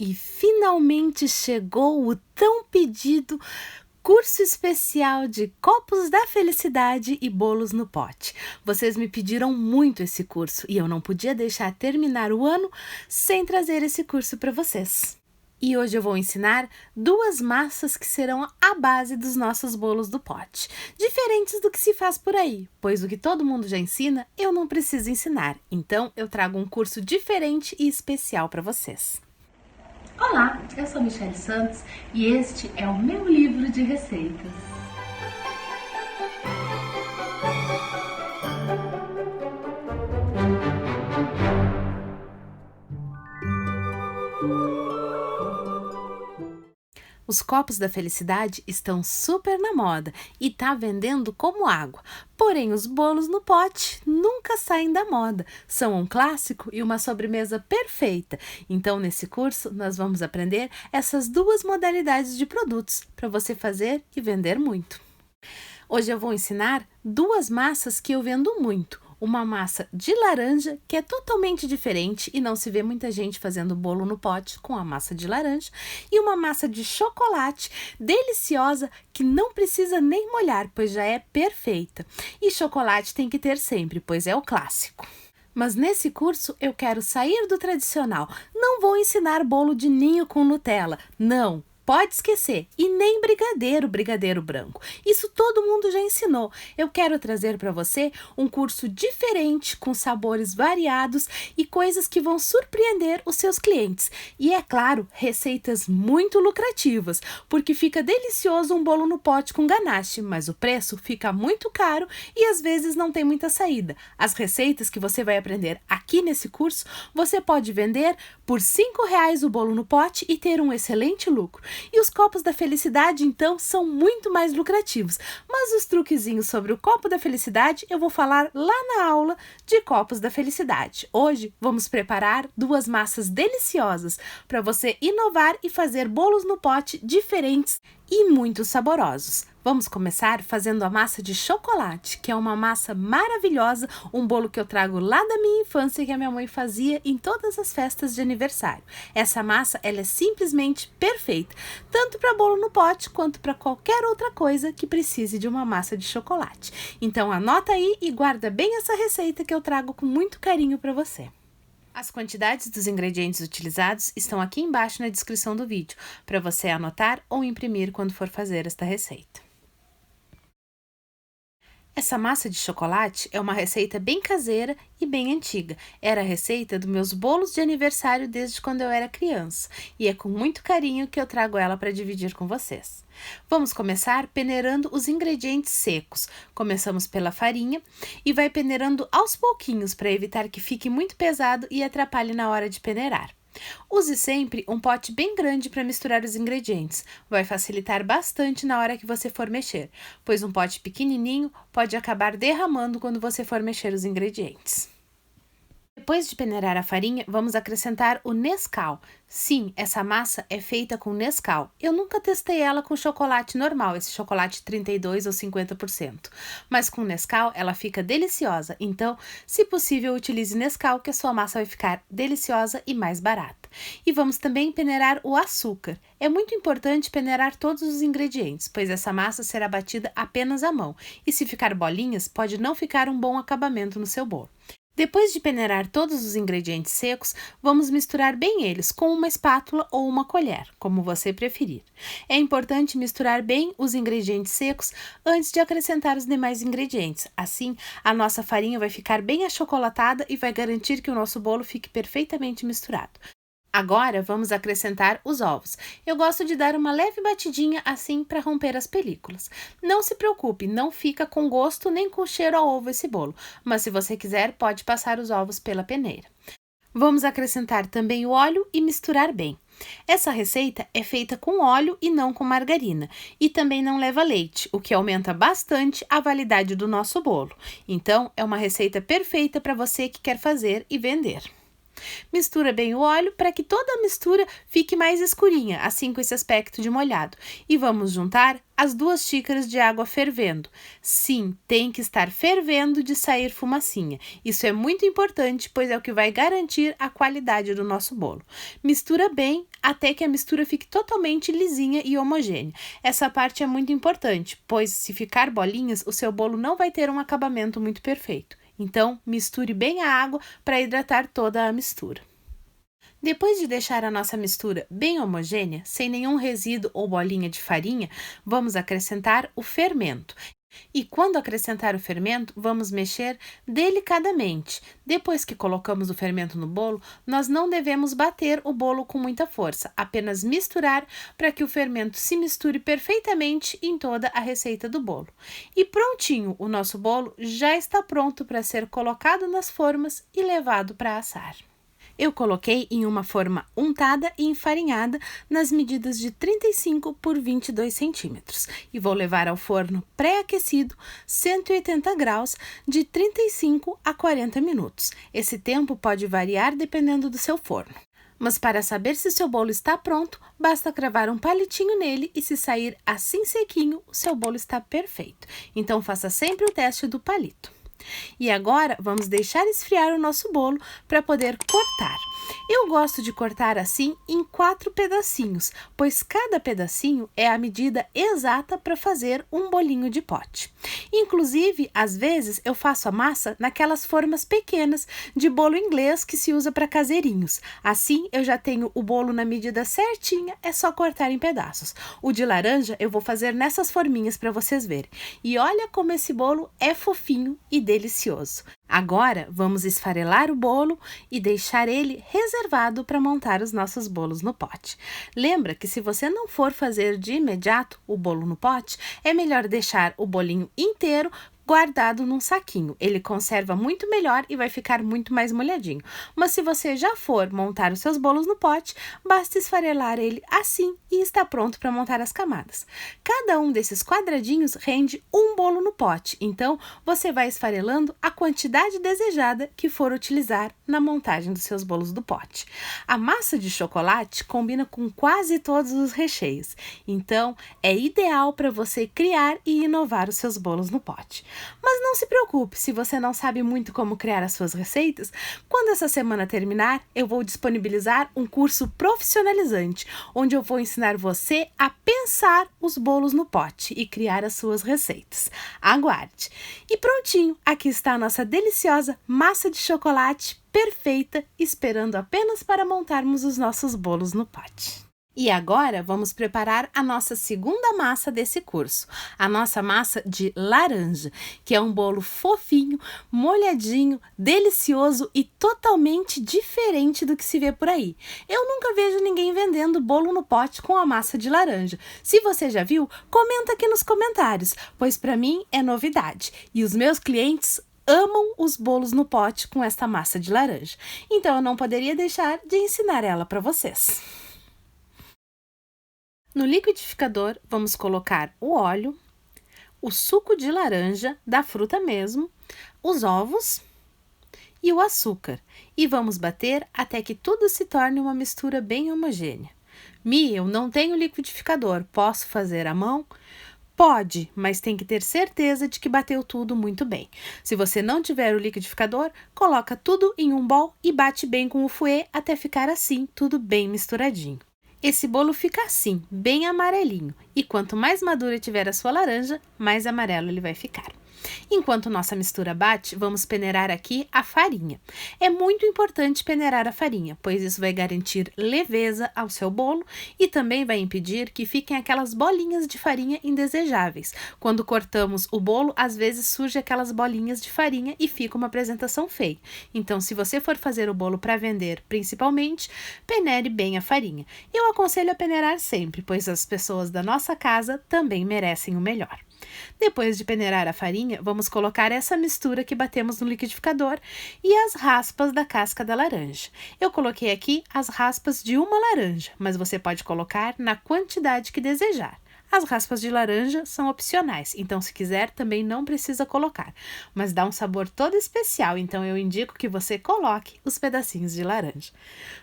E finalmente chegou o tão pedido curso especial de copos da felicidade e bolos no pote. Vocês me pediram muito esse curso e eu não podia deixar terminar o ano sem trazer esse curso para vocês. E hoje eu vou ensinar duas massas que serão a base dos nossos bolos do pote, diferentes do que se faz por aí, pois o que todo mundo já ensina, eu não preciso ensinar. Então eu trago um curso diferente e especial para vocês. Olá, eu sou Michele Santos e este é o meu livro de receitas. Os copos da felicidade estão super na moda e tá vendendo como água. Porém, os bolos no pote nunca saem da moda. São um clássico e uma sobremesa perfeita. Então, nesse curso, nós vamos aprender essas duas modalidades de produtos para você fazer e vender muito. Hoje eu vou ensinar duas massas que eu vendo muito. Uma massa de laranja, que é totalmente diferente e não se vê muita gente fazendo bolo no pote com a massa de laranja, e uma massa de chocolate deliciosa que não precisa nem molhar, pois já é perfeita. E chocolate tem que ter sempre, pois é o clássico. Mas nesse curso eu quero sair do tradicional. Não vou ensinar bolo de ninho com Nutella, não. Pode esquecer, e nem brigadeiro branco. Isso todo mundo já ensinou. Eu quero trazer para você um curso diferente, com sabores variados e coisas que vão surpreender os seus clientes. E é claro, receitas muito lucrativas, porque fica delicioso um bolo no pote com ganache, mas o preço fica muito caro e às vezes não tem muita saída. As receitas que você vai aprender aqui nesse curso, você pode vender por R$ 5 o bolo no pote e ter um excelente lucro. E os copos da felicidade, então, são muito mais lucrativos. Mas os truquezinhos sobre o copo da felicidade eu vou falar lá na aula de copos da felicidade. Hoje vamos preparar duas massas deliciosas para você inovar e fazer bolos no pote diferentes e muito saborosos. Vamos começar fazendo a massa de chocolate, que é uma massa maravilhosa, um bolo que eu trago lá da minha infância que a minha mãe fazia em todas as festas de aniversário. Essa massa, ela é simplesmente perfeita, tanto para bolo no pote quanto para qualquer outra coisa que precise de uma massa de chocolate. Então anota aí e guarda bem essa receita que eu trago com muito carinho para você. As quantidades dos ingredientes utilizados estão aqui embaixo na descrição do vídeo, para você anotar ou imprimir quando for fazer esta receita. Essa massa de chocolate é uma receita bem caseira e bem antiga. Era a receita dos meus bolos de aniversário desde quando eu era criança. E é com muito carinho que eu trago ela para dividir com vocês. Vamos começar peneirando os ingredientes secos. Começamos pela farinha e vai peneirando aos pouquinhos para evitar que fique muito pesado e atrapalhe na hora de peneirar. Use sempre um pote bem grande para misturar os ingredientes. Vai facilitar bastante na hora que você for mexer, pois um pote pequenininho pode acabar derramando quando você for mexer os ingredientes. Depois de peneirar a farinha, vamos acrescentar o Nescau. Sim, essa massa é feita com Nescau. Eu nunca testei ela com chocolate normal, esse chocolate 32 ou 50%. Mas com Nescau ela fica deliciosa. Então, se possível, utilize Nescau que a sua massa vai ficar deliciosa e mais barata. E vamos também peneirar o açúcar. É muito importante peneirar todos os ingredientes, pois essa massa será batida apenas à mão. E se ficar bolinhas, pode não ficar um bom acabamento no seu bolo. Depois de peneirar todos os ingredientes secos, vamos misturar bem eles com uma espátula ou uma colher, como você preferir. É importante misturar bem os ingredientes secos antes de acrescentar os demais ingredientes. Assim, a nossa farinha vai ficar bem achocolatada e vai garantir que o nosso bolo fique perfeitamente misturado. Agora vamos acrescentar os ovos. Eu gosto de dar uma leve batidinha assim para romper as películas. Não se preocupe, não fica com gosto nem com cheiro a ovo esse bolo, mas se você quiser pode passar os ovos pela peneira. Vamos acrescentar também o óleo e misturar bem. Essa receita é feita com óleo e não com margarina, e também não leva leite, o que aumenta bastante a validade do nosso bolo. Então, é uma receita perfeita para você que quer fazer e vender. Mistura bem o óleo para que toda a mistura fique mais escurinha, assim com esse aspecto de molhado. E vamos juntar as 2 xícaras de água fervendo. Sim, tem que estar fervendo de sair fumacinha. Isso é muito importante, pois é o que vai garantir a qualidade do nosso bolo. Mistura bem até que a mistura fique totalmente lisinha e homogênea. Essa parte é muito importante, pois se ficar bolinhas, o seu bolo não vai ter um acabamento muito perfeito. Então, misture bem a água para hidratar toda a mistura. Depois de deixar a nossa mistura bem homogênea, sem nenhum resíduo ou bolinha de farinha, vamos acrescentar o fermento. E quando acrescentar o fermento, vamos mexer delicadamente. Depois que colocamos o fermento no bolo, nós não devemos bater o bolo com muita força, apenas misturar para que o fermento se misture perfeitamente em toda a receita do bolo. E prontinho, o nosso bolo já está pronto para ser colocado nas formas e levado para assar. Eu coloquei em uma forma untada e enfarinhada nas medidas de 35 por 22 centímetros e vou levar ao forno pré-aquecido 180 graus de 35 a 40 minutos. Esse tempo pode variar dependendo do seu forno. Mas para saber se seu bolo está pronto, basta cravar um palitinho nele e se sair assim sequinho, o seu bolo está perfeito. Então faça sempre o teste do palito. E agora vamos deixar esfriar o nosso bolo para poder cortar. Eu gosto de cortar assim em 4 pedacinhos, pois cada pedacinho é a medida exata para fazer um bolinho de pote. Inclusive, às vezes eu faço a massa naquelas formas pequenas de bolo inglês que se usa para caseirinhos. Assim eu já tenho o bolo na medida certinha, é só cortar em pedaços. O de laranja eu vou fazer nessas forminhas para vocês verem. E olha como esse bolo é fofinho e delicioso. Agora vamos esfarelar o bolo e deixar ele reservado para montar os nossos bolos no pote. Lembra que se você não for fazer de imediato o bolo no pote, é melhor deixar o bolinho inteiro guardado num saquinho. Ele conserva muito melhor e vai ficar muito mais molhadinho. Mas se você já for montar os seus bolos no pote, basta esfarelar ele assim e está pronto para montar as camadas. Cada um desses quadradinhos rende um bolo no pote, então você vai esfarelando a quantidade desejada que for utilizar na montagem dos seus bolos do pote. A massa de chocolate combina com quase todos os recheios, então é ideal para você criar e inovar os seus bolos no pote. Mas não se preocupe se você não sabe muito como criar as suas receitas. Quando essa semana terminar, eu vou disponibilizar um curso profissionalizante, onde eu vou ensinar você a pensar os bolos no pote e criar as suas receitas. Aguarde! E prontinho, aqui está a nossa deliciosa massa de chocolate perfeita, esperando apenas para montarmos os nossos bolos no pote. E agora vamos preparar a nossa segunda massa desse curso, a nossa massa de laranja, que é um bolo fofinho, molhadinho, delicioso e totalmente diferente do que se vê por aí. Eu nunca vejo ninguém vendendo bolo no pote com a massa de laranja. Se você já viu, comenta aqui nos comentários, pois para mim é novidade e os meus clientes amam os bolos no pote com esta massa de laranja. Então eu não poderia deixar de ensinar ela para vocês. No liquidificador, vamos colocar o óleo, o suco de laranja, da fruta mesmo, os ovos e o açúcar. E vamos bater até que tudo se torne uma mistura bem homogênea. Mi, eu não tenho liquidificador, posso fazer à mão? Pode, mas tem que ter certeza de que bateu tudo muito bem. Se você não tiver o liquidificador, coloca tudo em um bowl e bate bem com o fouet até ficar assim, tudo bem misturadinho. Esse bolo fica assim, bem amarelinho, e quanto mais madura tiver a sua laranja, mais amarelo ele vai ficar. Enquanto nossa mistura bate, vamos peneirar aqui a farinha. É muito importante peneirar a farinha, pois isso vai garantir leveza ao seu bolo e também vai impedir que fiquem aquelas bolinhas de farinha indesejáveis. Quando cortamos o bolo, às vezes surge aquelas bolinhas de farinha e fica uma apresentação feia. Então, se você for fazer o bolo para vender, principalmente, peneire bem a farinha. Eu aconselho a peneirar sempre, pois as pessoas da nossa casa também merecem o melhor. Depois de peneirar a farinha, vamos colocar essa mistura que batemos no liquidificador e as raspas da casca da laranja. Eu coloquei aqui as raspas de uma laranja, mas você pode colocar na quantidade que desejar. As raspas de laranja são opcionais, então se quiser também não precisa colocar, mas dá um sabor todo especial, então eu indico que você coloque os pedacinhos de laranja.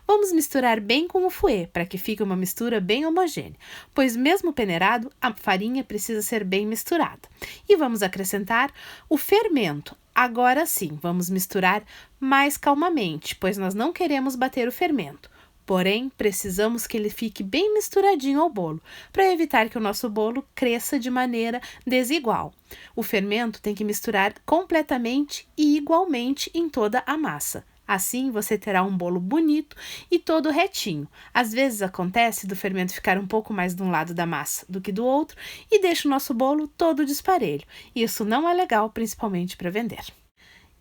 Vamos misturar bem com o fouet, para que fique uma mistura bem homogênea, pois mesmo peneirado, a farinha precisa ser bem misturada. E vamos acrescentar o fermento. Agora sim, vamos misturar mais calmamente, pois nós não queremos bater o fermento. Porém, precisamos que ele fique bem misturadinho ao bolo, para evitar que o nosso bolo cresça de maneira desigual. O fermento tem que misturar completamente e igualmente em toda a massa. Assim, você terá um bolo bonito e todo retinho. Às vezes acontece do fermento ficar um pouco mais de um lado da massa do que do outro e deixa o nosso bolo todo disparelho. Isso não é legal, principalmente para vender.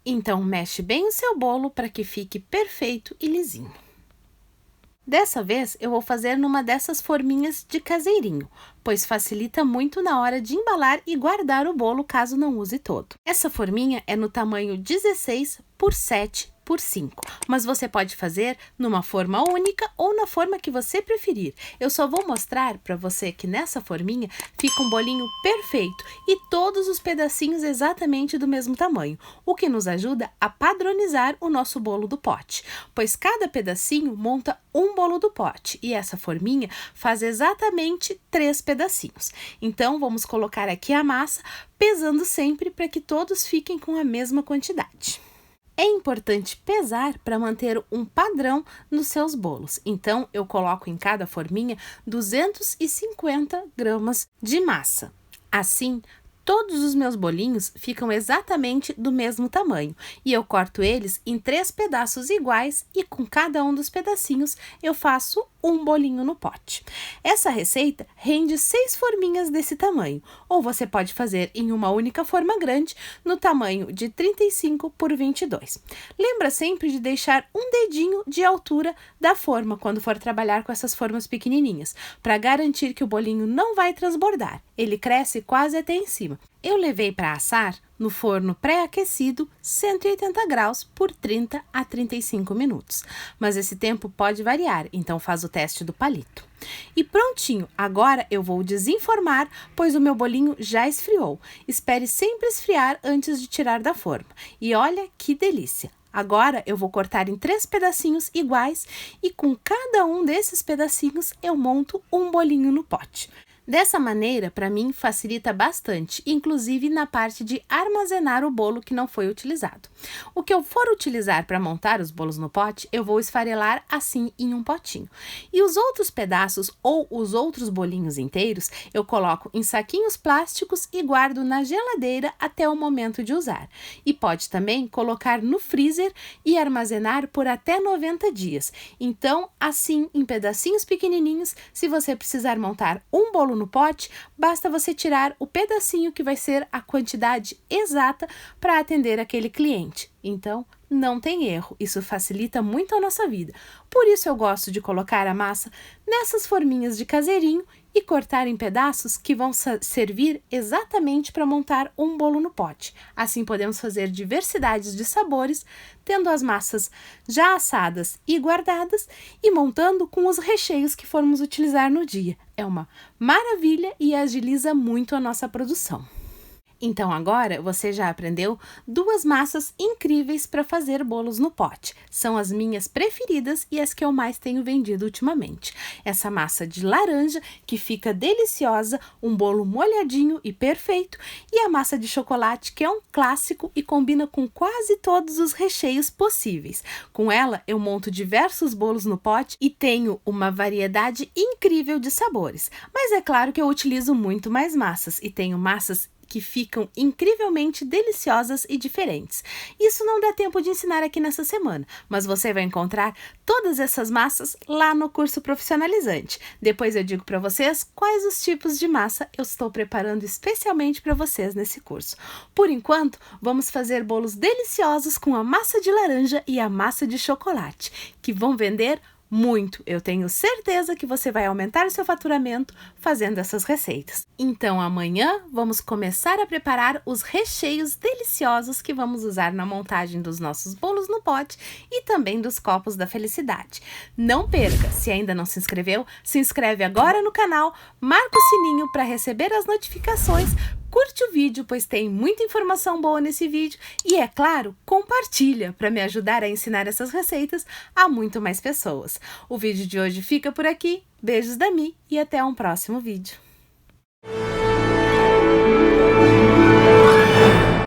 Então, mexe bem o seu bolo para que fique perfeito e lisinho. Dessa vez, eu vou fazer numa dessas forminhas de caseirinho, pois facilita muito na hora de embalar e guardar o bolo caso não use todo. Essa forminha é no tamanho 16 por 7 por 5, mas você pode fazer numa forma única ou na forma que você preferir. Eu só vou mostrar para você que nessa forminha fica um bolinho perfeito e todos os pedacinhos exatamente do mesmo tamanho, o que nos ajuda a padronizar o nosso bolo do pote, pois cada pedacinho monta um bolo do pote e essa forminha faz exatamente 3 pedacinhos. Então, vamos colocar aqui a massa, pesando sempre para que todos fiquem com a mesma quantidade. É importante pesar para manter um padrão nos seus bolos. Então, eu coloco em cada forminha 250 gramas de massa. Assim, todos os meus bolinhos ficam exatamente do mesmo tamanho e eu corto eles em 3 pedaços iguais e com cada um dos pedacinhos eu faço um bolinho no pote. Essa receita rende 6 forminhas desse tamanho, ou você pode fazer em uma única forma grande no tamanho de 35 por 22. Lembra sempre de deixar um dedinho de altura da forma quando for trabalhar com essas formas pequenininhas, para garantir que o bolinho não vai transbordar. Ele cresce quase até em cima. Eu levei para assar no forno pré-aquecido 180 graus por 30 a 35 minutos. Mas esse tempo pode variar, então faz o teste do palito. E prontinho, agora eu vou desenformar, pois o meu bolinho já esfriou. Espere sempre esfriar antes de tirar da forma. E olha que delícia! Agora eu vou cortar em 3 pedacinhos iguais e com cada um desses pedacinhos eu monto um bolinho no pote. Dessa maneira, para mim, facilita bastante, inclusive na parte de armazenar o bolo que não foi utilizado. O que eu for utilizar para montar os bolos no pote, eu vou esfarelar assim em um potinho. E os outros pedaços ou os outros bolinhos inteiros, eu coloco em saquinhos plásticos e guardo na geladeira até o momento de usar. E pode também colocar no freezer e armazenar por até 90 dias. Então, assim, em pedacinhos pequenininhos, se você precisar montar um bolo no pote, basta você tirar o pedacinho que vai ser a quantidade exata para atender aquele cliente. Então, não tem erro, isso facilita muito a nossa vida. Por isso eu gosto de colocar a massa nessas forminhas de caseirinho e cortar em pedaços que vão servir exatamente para montar um bolo no pote. Assim podemos fazer diversidades de sabores, tendo as massas já assadas e guardadas e montando com os recheios que formos utilizar no dia. É uma maravilha e agiliza muito a nossa produção. Então agora você já aprendeu 2 massas incríveis para fazer bolos no pote. São as minhas preferidas e as que eu mais tenho vendido ultimamente. Essa massa de laranja que fica deliciosa, um bolo molhadinho e perfeito, e a massa de chocolate que é um clássico e combina com quase todos os recheios possíveis. Com ela eu monto diversos bolos no pote e tenho uma variedade incrível de sabores. Mas é claro que eu utilizo muito mais massas e tenho massas que ficam incrivelmente deliciosas e diferentes. Isso não dá tempo de ensinar aqui nessa semana, mas você vai encontrar todas essas massas lá no curso profissionalizante. Depois eu digo para vocês quais os tipos de massa eu estou preparando especialmente para vocês nesse curso. Por enquanto, vamos fazer bolos deliciosos com a massa de laranja e a massa de chocolate, que vão vender Muito, eu tenho certeza que você vai aumentar o seu faturamento fazendo essas receitas. Então amanhã vamos começar a preparar os recheios deliciosos que vamos usar na montagem dos nossos bolos no pote e também dos copos da felicidade. Não perca, se ainda não se inscreveu, se inscreve agora no canal, marca o sininho para receber as notificações. Curte o vídeo, pois tem muita informação boa nesse vídeo e, é claro, compartilha para me ajudar a ensinar essas receitas a muito mais pessoas. O vídeo de hoje fica por aqui. Beijos da Mi e até um próximo vídeo.